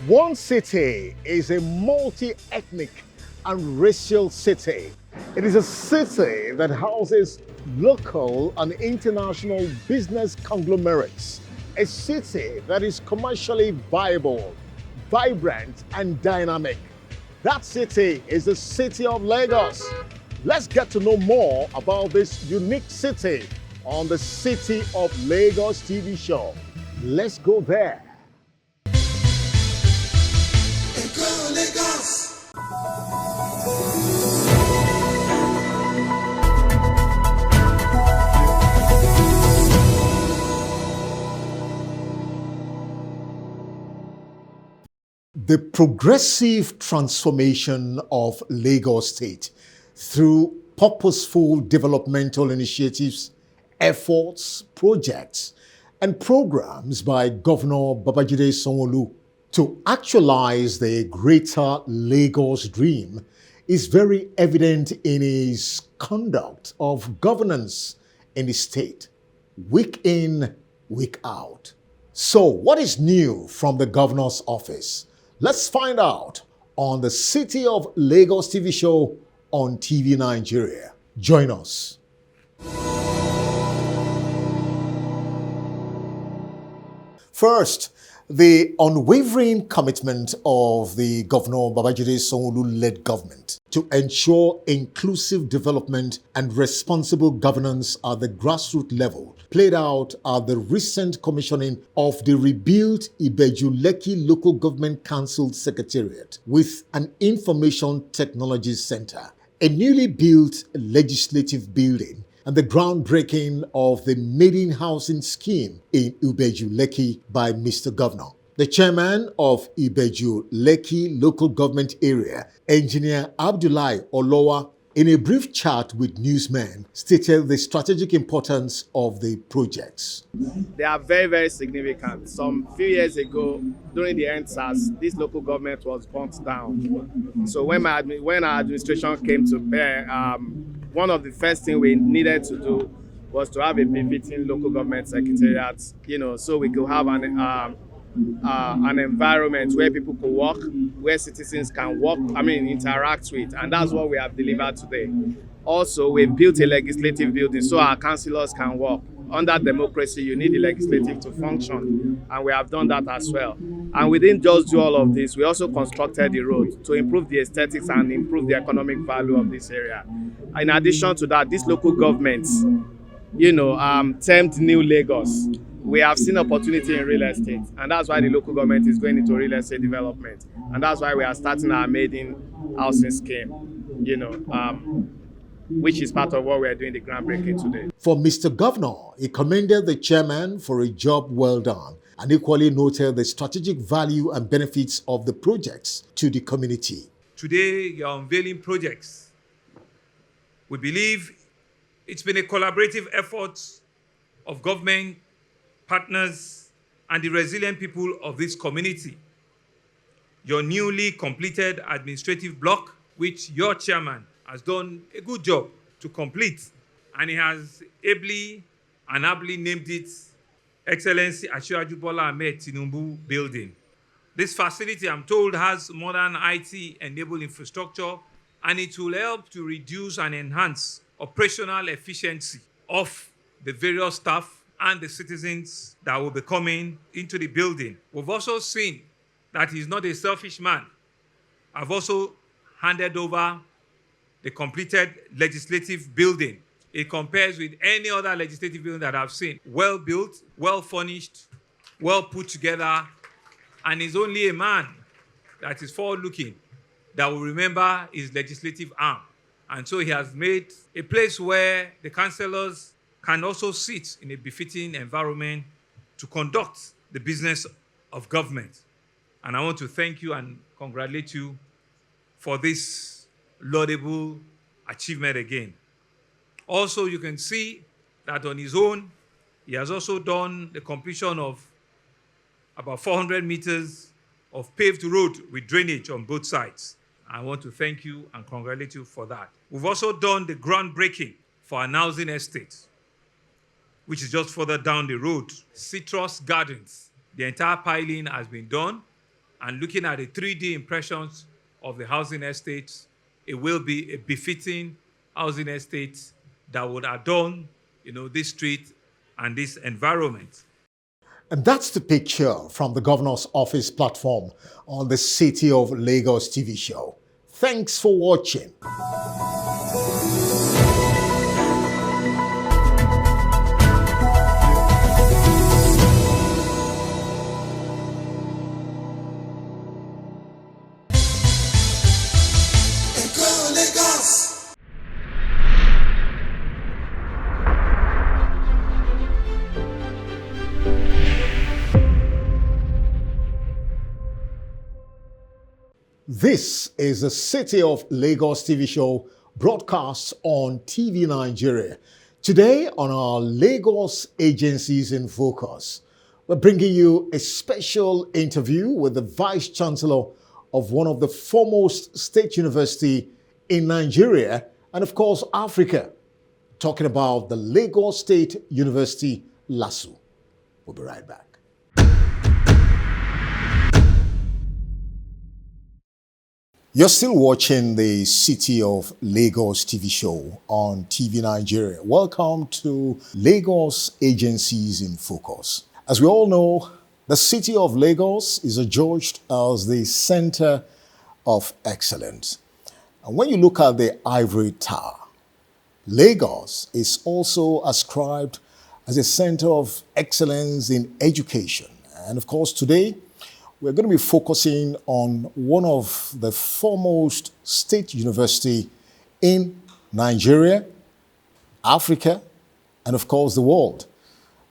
One city is a multi-ethnic and racial city. It is a city that houses local and international business conglomerates. A city that is commercially viable, vibrant, and dynamic. That city is the city of Lagos. Let's get to know more about this unique city on the City of Lagos TV show. Let's go there. The progressive transformation of Lagos State through purposeful developmental initiatives, efforts, projects, and programs by Governor Babajide Sanwo-Olu to actualize the greater Lagos dream is very evident in his conduct of governance in the state, week in, week out. So, what is new from the governor's office? Let's find out on the City of Lagos TV show on TV Nigeria. Join us. First, the unwavering commitment of the Governor Babajide Sanwo-Olu-led government to ensure inclusive development and responsible governance at the grassroots level played out at the recent commissioning of the rebuilt Ibeju-Lekki Local Government Council Secretariat with an Information Technology Center, a newly built legislative building, and the groundbreaking of the maiden housing scheme in Ibeju-Lekki by Mr. Governor. The chairman of Ibeju-Lekki Local Government Area, Engineer Abdullahi Olowa, in a brief chat with newsmen, stated the strategic importance of the projects. They are very, very significant. Some few years ago, during the NSAS, this local government was burnt down. So when our administration came to bear, one of the first things we needed to do was to have a befitting local government secretariat, so we could have an environment where people could work, where citizens can interact with, and that's what we have delivered today. Also, we've built a legislative building so our councillors can work. Under democracy, you need the legislative to function, and we have done that as well. And we didn't just do all of this, we also constructed the road to improve the aesthetics and improve the economic value of this area. In addition to that, this local government, termed New Lagos. We have seen opportunity in real estate, and that's why the local government is going into real estate development, and that's why we are starting our maiden housing scheme, which is part of what we are doing the groundbreaking today. For Mr. Governor, he commended the chairman for a job well done and equally noted the strategic value and benefits of the projects to the community. Today, you're unveiling projects. We believe it's been a collaborative effort of government, partners, and the resilient people of this community. Your newly completed administrative block, which your chairman has done a good job to complete, and he has ably and aptly named it Excellency Asiwaju Bola Ahmed Tinubu Building. This facility, I'm told, has modern IT-enabled infrastructure, and it will help to reduce and enhance operational efficiency of the various staff and the citizens that will be coming into the building. We've also seen that he's not a selfish man. I've also handed over the completed legislative building. It compares with any other legislative building that I've seen. Well built, well furnished, well put together, and is only a man that is forward-looking that will remember his legislative arm. And so he has made a place where the councillors can also sit in a befitting environment to conduct the business of government. And I want to thank you and congratulate you for this laudable achievement again. Also, you can see that on his own, he has also done the completion of about 400 meters of paved road with drainage on both sides. I want to thank you and congratulate you for that. We've also done the groundbreaking for an housing estate, which is just further down the road. Citrus Gardens. The entire piling has been done, and looking at the 3D impressions of the housing estates, it will be a befitting housing estate that would adorn, this street and this environment. And that's the picture from the governor's office platform on the City of Lagos TV show. Thanks for watching. This is the City of Lagos TV show broadcast on TV Nigeria. Today on our Lagos Agencies in Focus, we're bringing you a special interview with the Vice Chancellor of one of the foremost state university in Nigeria and of course Africa, talking about the Lagos State University, LASU. We'll be right back. You're still watching the City of Lagos TV show on TV Nigeria. Welcome to Lagos Agencies in Focus. As we all know, the City of Lagos is adjudged as the center of excellence. And when you look at the ivory tower, Lagos is also ascribed as a center of excellence in education. And of course, today, we're going to be focusing on one of the foremost state university in Nigeria, Africa, and of course the world.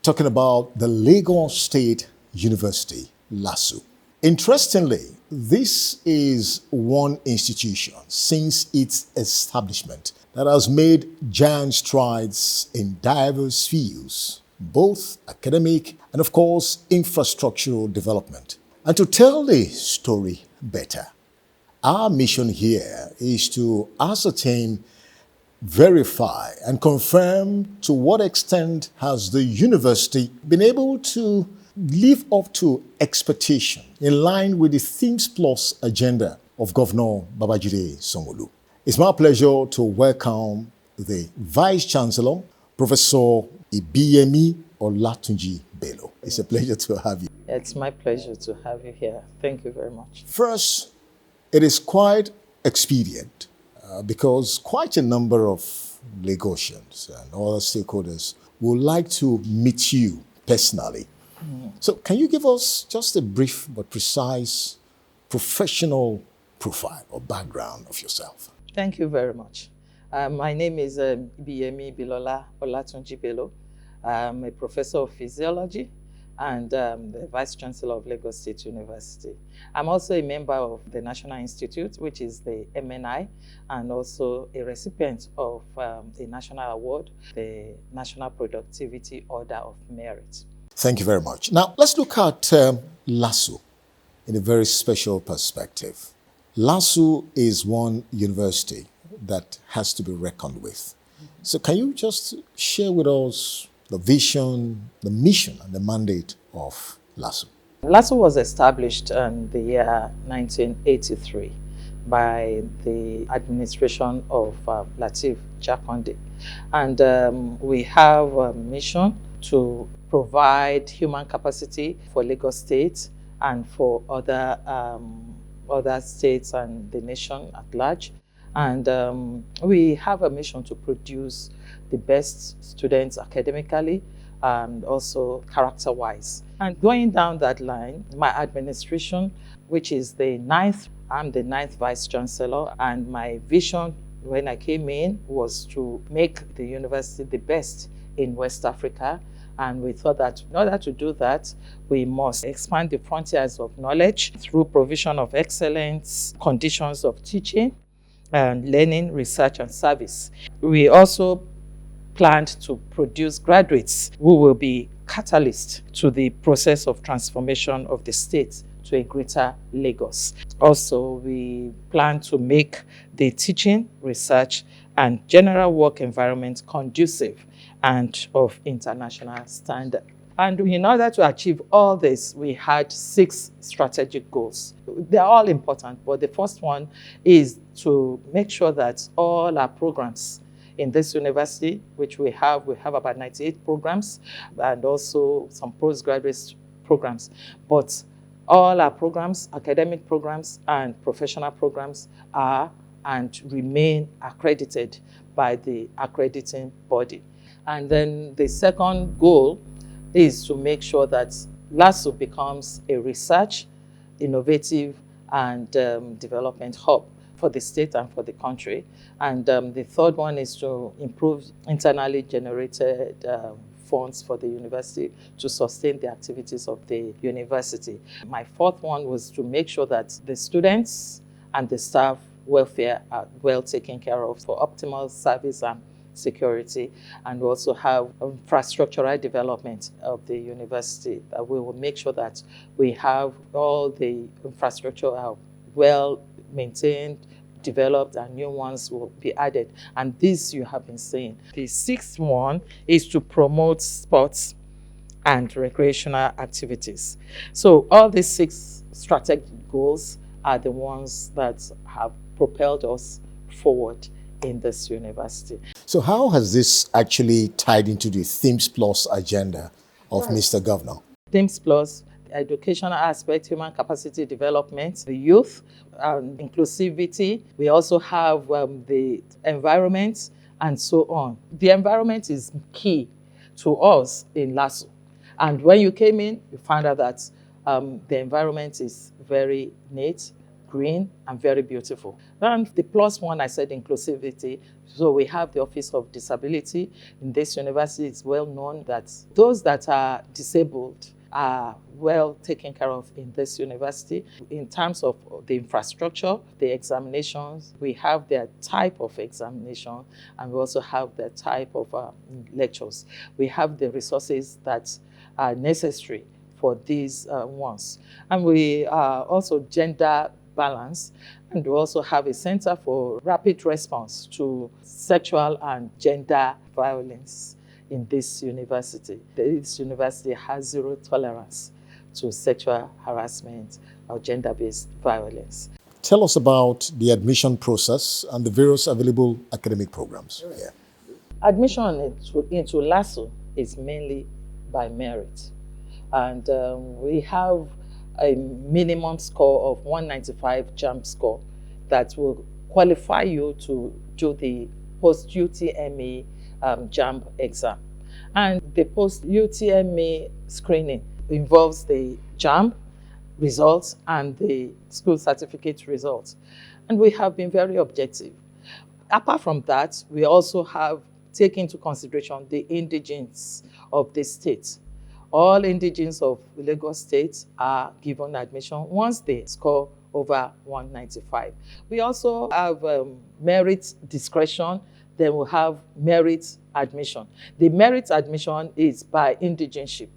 Talking about the Lagos State University, LASU. Interestingly, this is one institution since its establishment that has made giant strides in diverse fields, both academic and of course infrastructural development. And to tell the story better, our mission here is to ascertain, verify, and confirm to what extent has the university been able to live up to expectation in line with the Themes Plus agenda of Governor Babajide Sanwo-Olu. It's my pleasure to welcome the Vice Chancellor, Professor Ibiyemi Olatunji Bello. It's a pleasure to have you. It's my pleasure to have you here. Thank you very much. First, it is quite expedient because quite a number of Lagosians and other stakeholders would like to meet you personally. So can you give us just a brief but precise professional profile or background of yourself? Thank you very much. My name is Ibiyemi Bilola Olatunji Bello. I'm a professor of physiology and the Vice Chancellor of Lagos State University. I'm also a member of the National Institute, which is the MNI, and also a recipient of the National Award, the National Productivity Order of Merit. Thank you very much. Now, let's look at LASU in a very special perspective. LASU is one university that has to be reckoned with. So can you just share with us the vision, the mission, and the mandate of LASU? LASU was established in the year 1983 by the administration of Lateef Jakonde. And we have a mission to provide human capacity for Lagos State and for other states and the nation at large. And we have a mission to produce the best students academically and also character-wise. And going down that line, my administration, which is the ninth, I'm the ninth Vice Chancellor, and my vision when I came in was to make the university the best in West Africa. And we thought that in order to do that, we must expand the frontiers of knowledge through provision of excellence, conditions of teaching, and learning, research, and service. We also planned to produce graduates who will be catalysts to the process of transformation of the state to a greater Lagos. Also, we plan to make the teaching, research, and general work environment conducive and of international standard. And in order to achieve all this, we had 6 strategic goals. They're all important, but the first one is to make sure that all our programs in this university, which we have about 98 programs and also some postgraduate programs. But all our programs, academic programs and professional programs, are and remain accredited by the accrediting body. And then the second goal is to make sure that LASU becomes a research, innovative, and development hub for the state and for the country. And the third one is to improve internally generated funds for the university to sustain the activities of the university. My fourth one was to make sure that the students and the staff welfare are well taken care of for optimal service and security, and we also have infrastructural development of the university. We will make sure that we have all the infrastructure well maintained, developed, and new ones will be added. And this you have been seeing. The sixth one is to promote sports and recreational activities. So all these 6 strategic goals are the ones that have propelled us forward in this university. So how has this actually tied into the Themes Plus agenda of Mr. Governor? Themes Plus, the educational aspect, human capacity development, the youth, inclusivity. We also have the environment and so on. The environment is key to us in LASU. And when you came in, you found out that the environment is very neat, green, and very beautiful. And the plus one, I said inclusivity. So we have the Office of Disability. In this university, it's well known that those that are disabled are well taken care of in this university. In terms of the infrastructure, the examinations, we have their type of examination, and we also have the type of lectures. We have the resources that are necessary for these ones. And we are also gender balance, and we also have a center for rapid response to sexual and gender violence in this university. This university has 0 tolerance to sexual harassment or gender-based violence. Tell us about the admission process and the various available academic programs. Yeah. Admission into LASU is mainly by merit. And we have a minimum score of 195 JAMB score that will qualify you to do the post-UTME JAMB exam. And the post-UTME screening involves the JAMB results and the school certificate results. And we have been very objective. Apart from that, we also have taken into consideration the indigents of the state. All indigents of Lagos State are given admission once they score over 195. We also have merit discretion, then we have merit admission. The merit admission is by indigenship.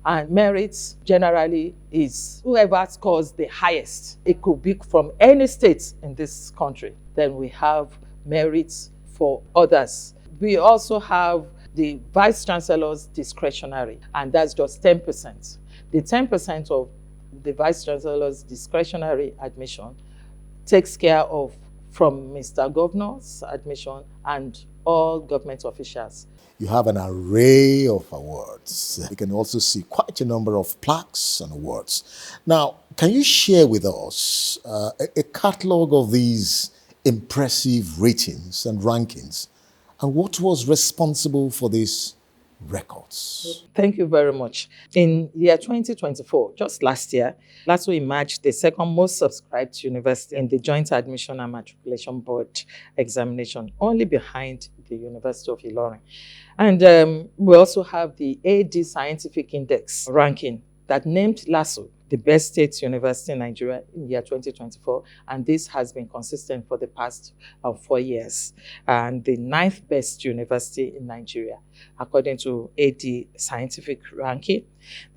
And merit generally is whoever scores the highest. It could be from any state in this country. Then we have merits for others. We also have the Vice Chancellor's discretionary, and that's just 10%. The 10% of the Vice Chancellor's discretionary admission takes care of from Mr. Governor's admission and all government officials. You have an array of awards. You can also see quite a number of plaques and awards. Now, can you share with us a catalog of these impressive ratings and rankings? And what was responsible for these records? Thank you very much. In year 2024, just last year, LASU emerged the second most subscribed university in the Joint Admission and Matriculation Board examination, only behind the University of Ilorin. And we also have the AD Scientific Index ranking that named LASU the best state university in Nigeria in year 2024, and this has been consistent for the past 4 years, and the 9th best university in Nigeria, according to AD Scientific Ranking.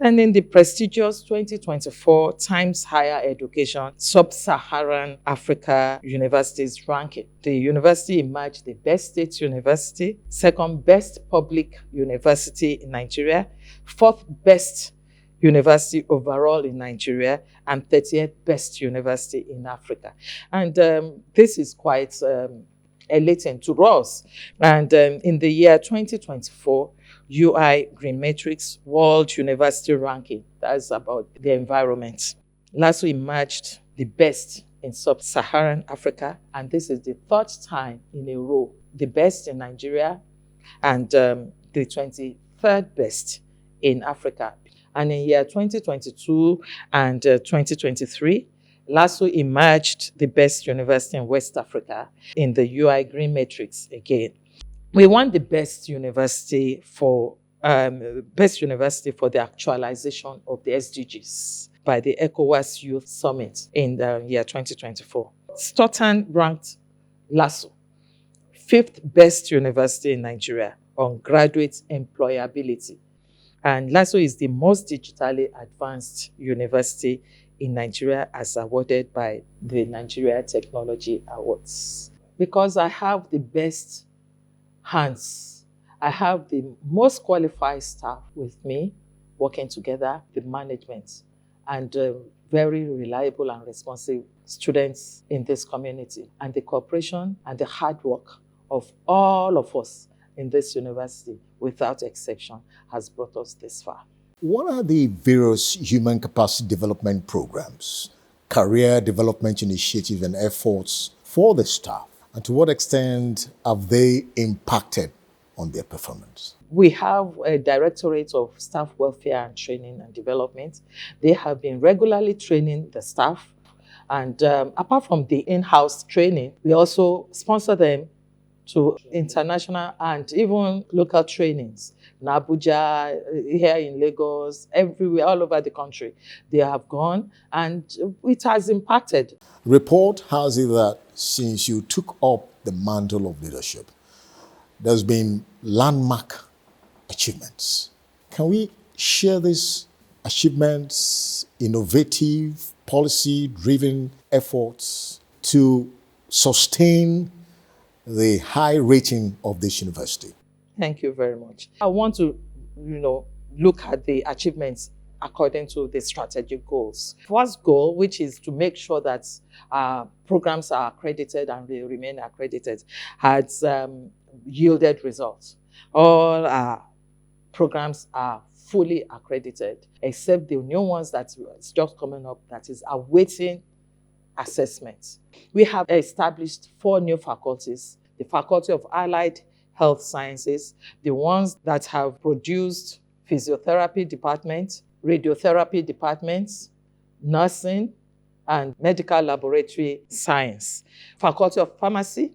And in the prestigious 2024 Times Higher Education Sub-Saharan Africa Universities Ranking, the university emerged the best state university, 2nd best public university in Nigeria, 4th best university overall in Nigeria, and 30th best university in Africa. And this is quite elating to us. And in the year 2024, UI Green Matrix World University Ranking, that's about the environment, LASU emerged the best in sub-Saharan Africa, and this is the 3rd time in a row, the best in Nigeria and the 23rd best in Africa. And in year 2022 and 2023, LASU emerged the best university in West Africa in the UI Green Matrix again. We won the best university for the actualization of the SDGs by the ECOWAS Youth Summit in the year 2024. Stoughton ranked LASU 5th best university in Nigeria on graduate employability. And LASU is the most digitally advanced university in Nigeria as awarded by the Nigeria Technology Awards. Because I have the best hands, I have the most qualified staff with me working together, the management, and very reliable and responsive students in this community. And the cooperation and the hard work of all of us in this university, without exception, has brought us this far. What are the various human capacity development programs, career development initiatives and efforts for the staff? And to what extent have they impacted on their performance? We have a Directorate of Staff Welfare and Training and Development. They have been regularly training the staff. And apart from the in-house training, we also sponsor them to international and even local trainings. In Abuja, here in Lagos, everywhere, all over the country. They have gone and it has impacted. Report has it that since you took up the mantle of leadership, there's been landmark achievements. Can we share these achievements, innovative, policy-driven efforts to sustain the high rating of this university? Thank you very much. I want to, look at the achievements according to the strategic goals. First goal, which is to make sure that programs are accredited and they remain accredited, has yielded results. All our programs are fully accredited, except the new ones that is just coming up that is awaiting assessment. We have established 4 new faculties: the Faculty of Allied Health Sciences, the ones that have produced physiotherapy departments, radiotherapy departments, nursing, and medical laboratory science. Faculty of Pharmacy,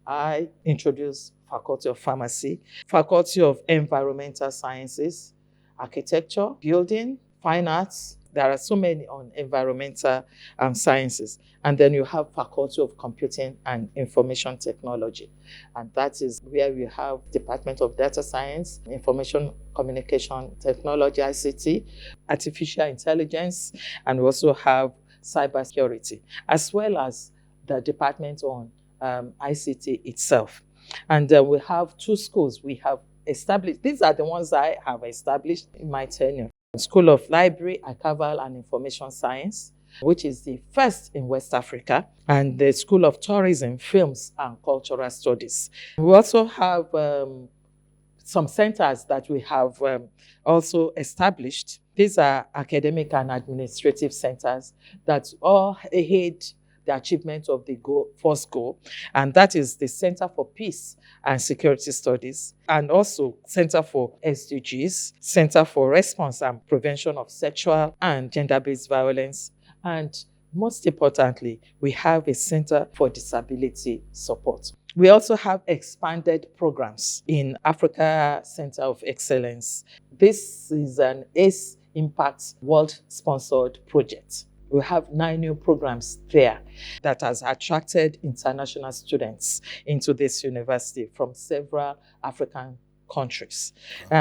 I introduced Faculty of Pharmacy. Faculty of Environmental Sciences, Architecture, Building, Fine Arts. There are so many on environmental sciences. And then you have Faculty of Computing and Information Technology. And that is where we have Department of Data Science, Information Communication Technology, ICT, Artificial Intelligence, and we also have Cybersecurity, as well as the Department on ICT itself. And we have 2 schools we have established. These are the ones I have established in my tenure. School of Library, Archival and Information Science, which is the first in West Africa, and the School of Tourism, Films and Cultural Studies. We also have some centers that we have also established. These are academic and administrative centers that all aid the achievement of the first goal, and that is the Center for Peace and Security Studies, and also Center for SDGs, Center for Response and Prevention of Sexual and Gender-Based Violence, and most importantly, we have a Center for Disability Support. We also have expanded programs in Africa Center of Excellence. This is an ACE impact world-sponsored projects. We have 9 new programs there that has attracted international students into this university from several African countries.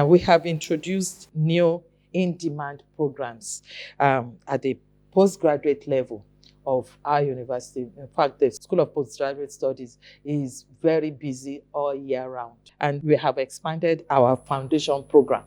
We have introduced new in-demand programs at the postgraduate level of our university. In fact, the School of Postgraduate Studies is very busy all year round. And we have expanded our foundation program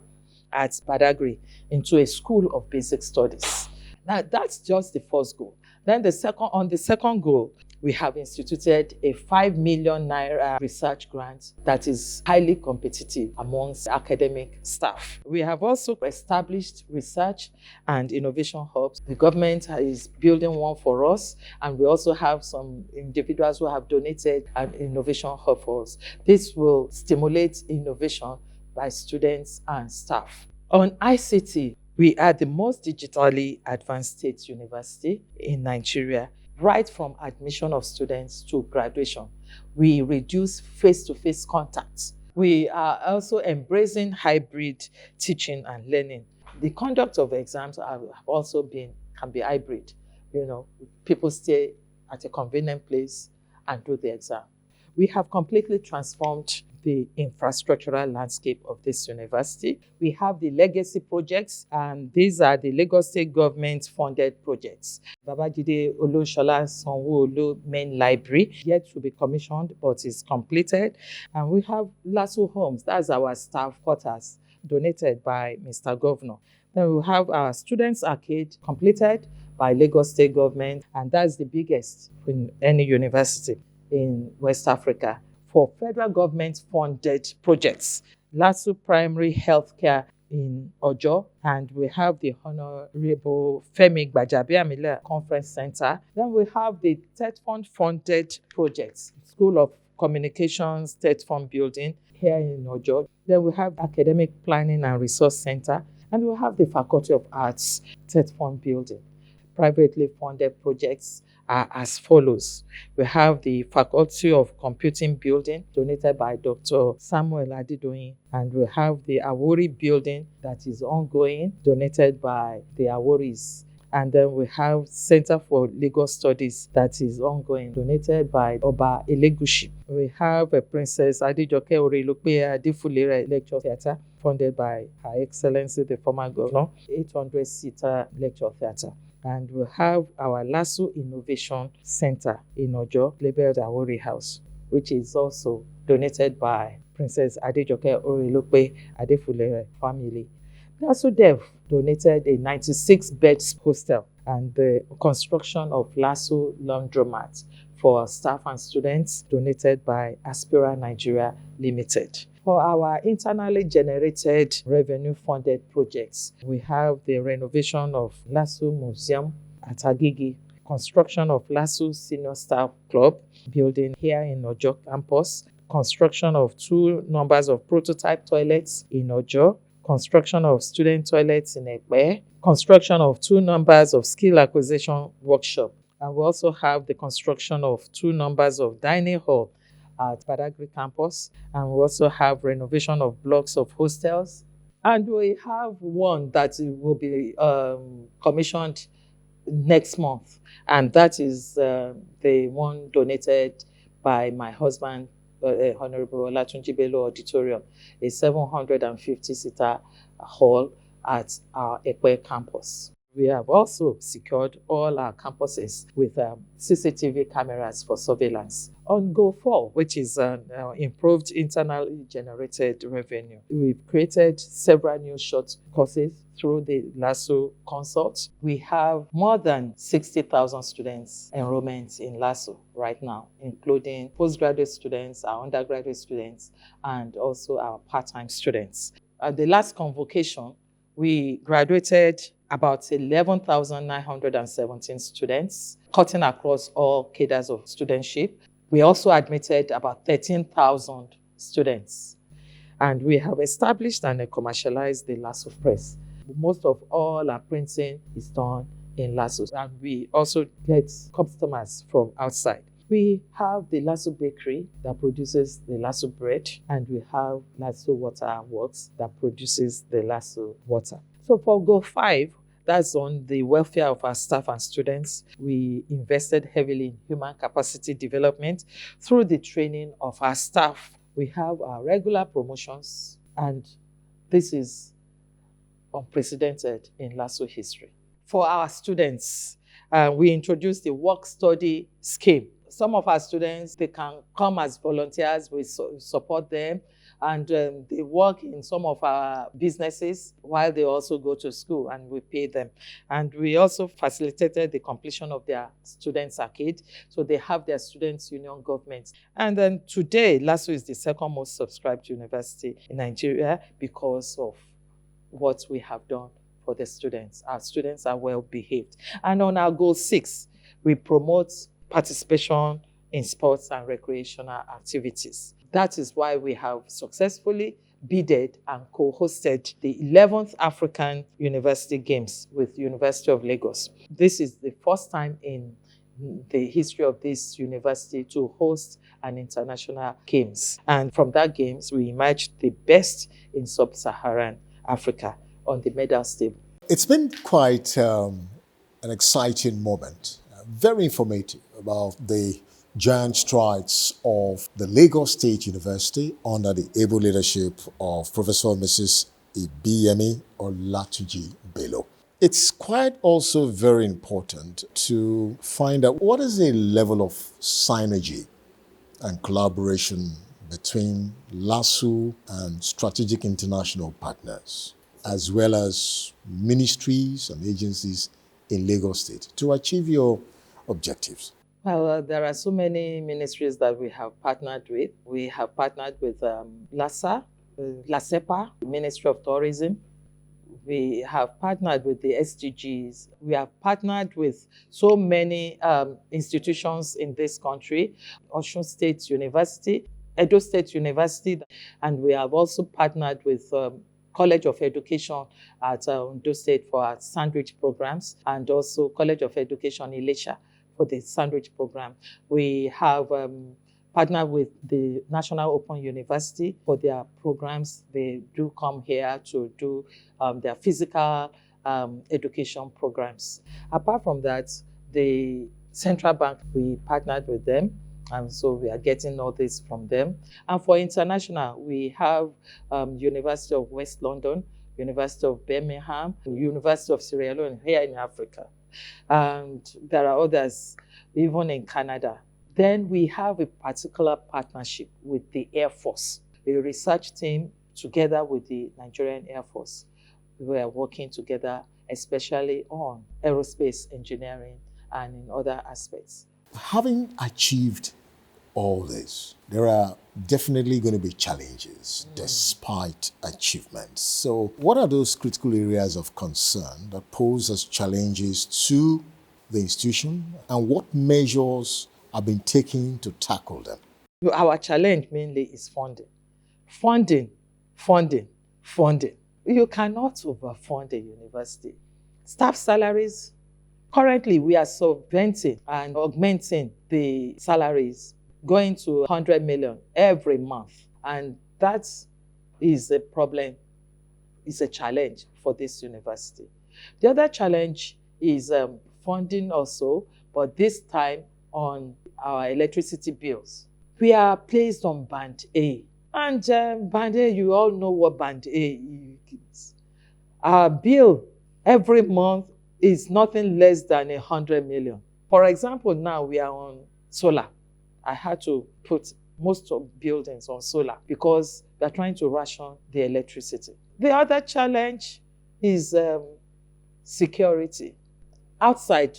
at Badagry into a School of Basic Studies. Now, that's just the first goal. Then the second goal, we have instituted a 5 million naira research grant that is highly competitive amongst academic staff. We have also established research and innovation hubs. The government is building one for us, and we also have some individuals who have donated an innovation hub for us. This will stimulate innovation by students and staff. On ICT, we are the most digitally advanced state university in Nigeria. Right from admission of students to graduation, we reduce face-to-face contacts. We are also embracing hybrid teaching and learning. The conduct of exams can be hybrid. People stay at a convenient place and do the exam. We have completely transformed the infrastructural landscape of this university. We have the legacy projects, and these are the Lagos State government funded projects. Babajide Olúṣọlá Sanwo-Olu main library, yet to be commissioned, but is completed. And we have LASU homes, that's our staff quarters, donated by Mr. Governor. Then we have our students arcade, completed by Lagos State government, and that's the biggest in any university in West Africa. For federal government-funded projects, LASU Primary Healthcare in Ojo, and we have the Honorable Femi Gbajabiamila Conference Center. Then we have the TED Fund-funded projects, School of Communications TED Fund building here in Ojo. Then we have Academic Planning and Resource Center, and we have the Faculty of Arts TED Fund building. Privately funded projects are as follows. We have the Faculty of Computing building, donated by Dr. Samuel Adidoyin, and we have the Awori building that is ongoing, donated by the Aworis. And then we have Center for Legal Studies that is ongoing, donated by Oba Elegushi. We have a Princess Adijoke Orelope Adifulere Lecture Theatre, funded by Her Excellency the former governor, 800-seater lecture theatre. And we have our LASU Innovation Center in Ojo, labeled Awori House, which is also donated by Princess Adejoke Orelope Adefulere family. LASU Dev donated a 96-bed hostel and the construction of LASU laundromat for staff and students, donated by Aspira Nigeria Limited. For our internally generated revenue-funded projects, we have the renovation of LASU Museum at Agigi, construction of LASU Senior Staff Club building here in Ojo campus, construction of 2 numbers of prototype toilets in Ojo, construction of student toilets in Ekpe, construction of 2 numbers of skill acquisition workshop. And we also have the construction of 2 numbers of dining hall at Badagry campus, and we also have renovation of blocks of hostels. And we have one that will be commissioned next month, and that is the one donated by my husband, Honorable Olatunji Bello Auditorium, a 750-seater hall at our Ekpe campus. We have also secured all our campuses with CCTV cameras for surveillance. On Goal 4, which is an improved internally generated revenue, we've created several new short courses through the LASU Consult. We have more than 60,000 students enrollment in LASU right now, including postgraduate students, our undergraduate students, and also our part-time students. At the last convocation, we graduated about 11,917 students, cutting across all cadres of studentship. We also admitted about 13,000 students. And we have established and commercialized the LASU Press. Most of all our printing is done in LASU. And we also get customers from outside. We have the LASU Bakery that produces the LASU bread, and we have LASU Water Works that produces the LASU water. So for Goal 5, that's on the welfare of our staff and students. We invested heavily in human capacity development through the training of our staff. We have our regular promotions, and this is unprecedented in LASO history. For our students, we introduced the work-study scheme. Some of our students, they can come as volunteers, we support them, and they work in some of our businesses while they also go to school, and we pay them. And we also facilitated the completion of their students' arcade, so they have their students' union government. And then today, LASO is the second most subscribed university in Nigeria because of what we have done for the students. Our students are well behaved. And on our Goal 6, we promote participation in sports and recreational activities. That is why we have successfully bidded and co-hosted the 11th African University Games with University of Lagos. This is the first time in the history of this university to host an international games. And from that games, we emerged the best in sub-Saharan Africa on the medals table. It's been quite an exciting moment, very informative about the giant strides of the Lagos State University under the able leadership of Professor Mrs. Ibiyemi Olatunji Bello. It's quite also very important to find out what is the level of synergy and collaboration between LASU and strategic international partners, as well as ministries and agencies in Lagos State to achieve your objectives? Well, there are so many ministries that we have partnered with. We have partnered with LASA, LASEPA, Ministry of Tourism. We have partnered with the SDGs. We have partnered with so many institutions in this country, Osun State University, Edo State University, and we have also partnered with College of Education at Ondo State for our sandwich programs, and also College of Education Ilesha for the sandwich program. We have partnered with the National Open University for their programs. They do come here to do their physical education programs. Apart from that, the Central Bank, we partnered with them, and so we are getting all this from them. And for international, we have University of West London, University of Birmingham, University of Sierra Leone here in Africa. And there are others, even in Canada. Then we have a particular partnership with the Air Force, a research team together with the Nigerian Air Force. We are working together, especially on aerospace engineering and in other aspects. Having achieved all this, there are definitely going to be challenges despite achievements. So what are those critical areas of concern that pose as challenges to the institution, and what measures have been taken to tackle them? Our challenge mainly is funding. Funding. You cannot overfund a university. Staff salaries, currently we are subventing and augmenting the salaries, going to 100 million every month. And that is a problem, is a challenge for this university. The other challenge is funding also, but this time on our electricity bills. We are placed on Band A. And Band A, you all know what Band A is. Our bill every month is nothing less than 100 million. For example, now we are on solar. I had to put most of buildings on solar because we are trying to ration the electricity. The other challenge is security. Outside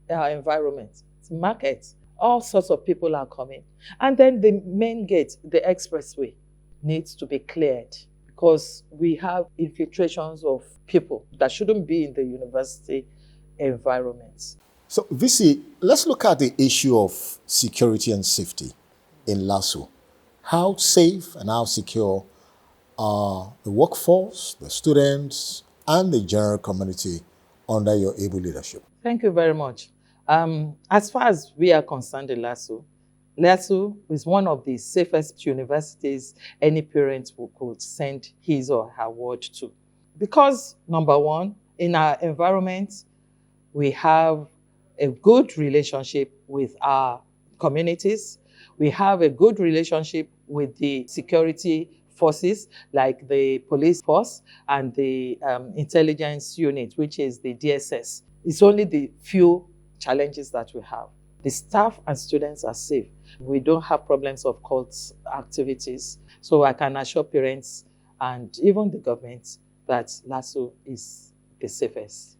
our environment, market, all sorts of people are coming. And then the main gate, the expressway, needs to be cleared because we have infiltrations of people that shouldn't be in the university environments. So, VC, let's look at the issue of security and safety in LASU. How safe and how secure are the workforce, the students, and the general community under your able leadership? Thank you very much. As far as we are concerned in LASU is one of the safest universities any parent could send his or her ward to. Because, number one, in our environment, we have a good relationship with our communities. We have a good relationship with the security forces, like the police force and the intelligence unit, which is the DSS. It's only the few challenges that we have. The staff and students are safe. We don't have problems of cult activities. So I can assure parents and even the government that LASU is the safest.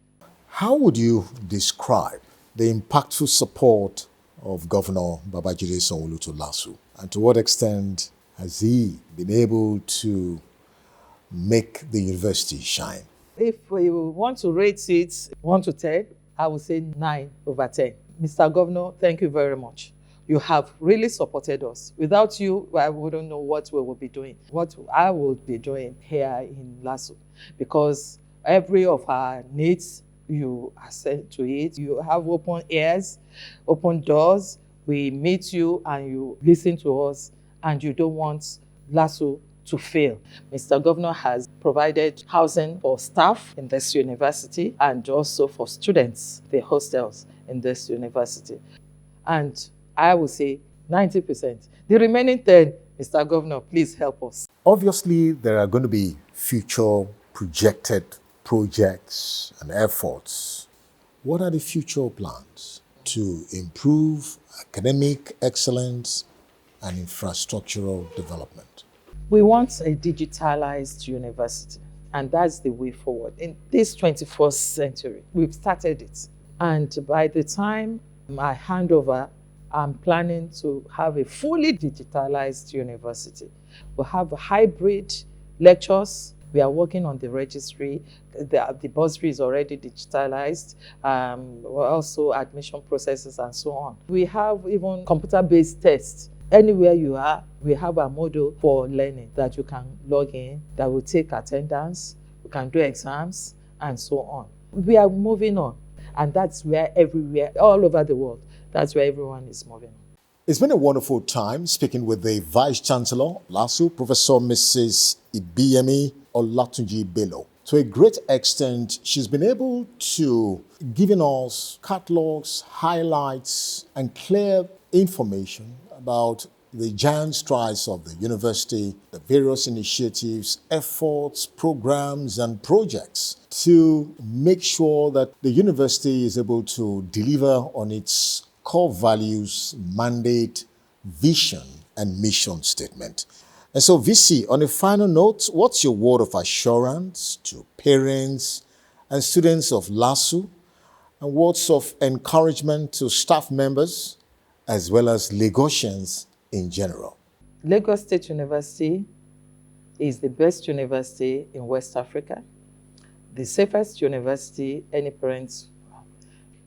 How would you describe the impactful support of Governor Babajide Sanwo-Olu to LASU? And to what extent has he been able to make the university shine? If we want to rate it 1 to 10, I would say 9/10. Mr. Governor, thank you very much. You have really supported us. Without you, I wouldn't know what we will be doing, what I would be doing here in LASU, because every of our needs, you assent to it. You have open ears, open doors. We meet you and you listen to us, and you don't want LASU to fail. Mr. Governor has provided housing for staff in this university and also for students, the hostels in this university. And I would say 90%. The remaining 10, Mr. Governor, please help us. Obviously, there are going to be future projected projects and efforts. What are the future plans to improve academic excellence and infrastructural development? We want a digitalized university, and that's the way forward. In this 21st century, we've started it. And by the time I hand over, I'm planning to have a fully digitalized university. We'll have hybrid lectures. We are working on the registry. The bursary is already digitalized. Also admission processes and so on. We have even computer-based tests. Anywhere you are, we have a model for learning that you can log in, that will take attendance, you can do exams, and so on. We are moving on, and that's where everywhere, all over the world, that's where everyone is moving on. It's been a wonderful time speaking with the Vice Chancellor, LASU, Professor Mrs. Ibiyemi Olatunji Bello. To a great extent, she's been able to give us catalogs, highlights, and clear information about the giant strides of the university, the various initiatives, efforts, programs, and projects to make sure that the university is able to deliver on its core values, mandate, vision, and mission statement. And so, VC, on a final note, what's your word of assurance to parents and students of LASU, and words of encouragement to staff members, as well as Lagosians in general? Lagos State University is the best university in West Africa, the safest university any parents.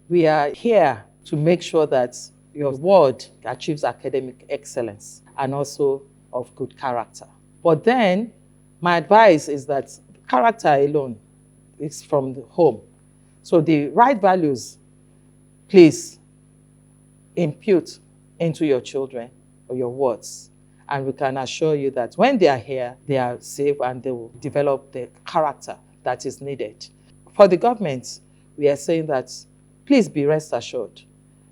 We are here to make sure that your ward achieves academic excellence and also of good character. But then, my advice is that character alone is from the home. So the right values, please impute into your children or your wards. And we can assure you that when they are here, they are safe and they will develop the character that is needed. For the government, we are saying that please be rest assured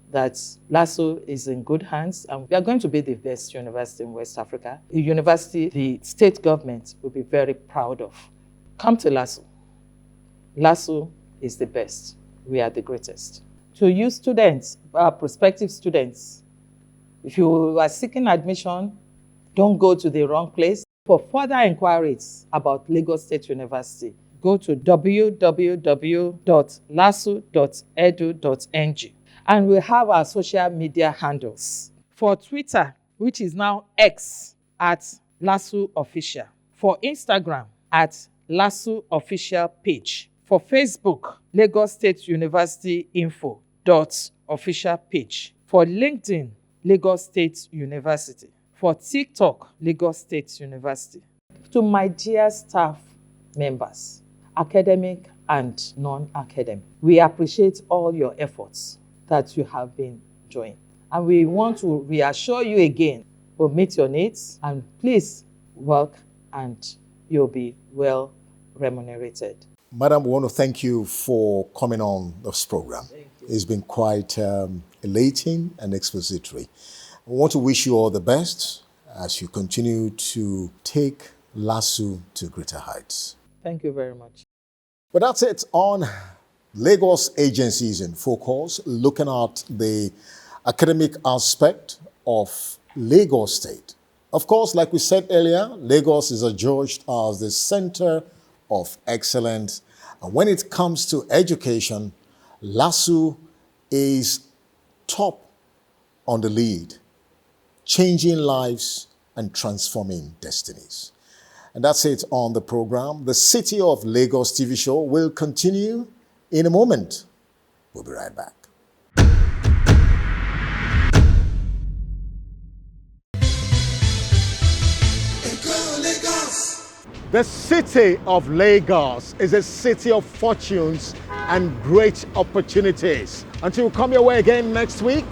that LASU is in good hands, and we are going to be the best university in West Africa, a university the state government will be very proud of. Come to LASU. LASU is the best. We are the greatest. To you students, prospective students, if you are seeking admission, don't go to the wrong place. For further inquiries about Lagos State University, go to www.lasu.edu.ng. And we have our social media handles. For Twitter, which is now X, at LASU Official. For Instagram, at LASU Official Page. For Facebook, Lagos State University Info .official page. For LinkedIn, Lagos State University. For TikTok, Lagos State University. To my dear staff members, academic and non-academic, we appreciate all your efforts that you have been doing. And we want to reassure you again, we'll meet your needs, and please work and you'll be well remunerated. Madam, we want to thank you for coming on this program. It's been quite elating and expository. I want to wish you all the best as you continue to take LASU to greater heights. Thank you very much. But that's it on Lagos Agencies in Focus, looking at the academic aspect of Lagos State. Of course, like we said earlier, Lagos is adjudged as the center of excellence. And when it comes to education, LASU is top on the lead, changing lives and transforming destinies. And that's it on the program. The City of Lagos TV show will continue in a moment. We'll be right back. The city of Lagos is a city of fortunes and great opportunities. Until we come your way again next week,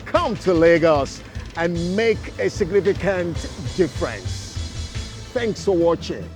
come to Lagos and make a significant difference. Thanks for watching.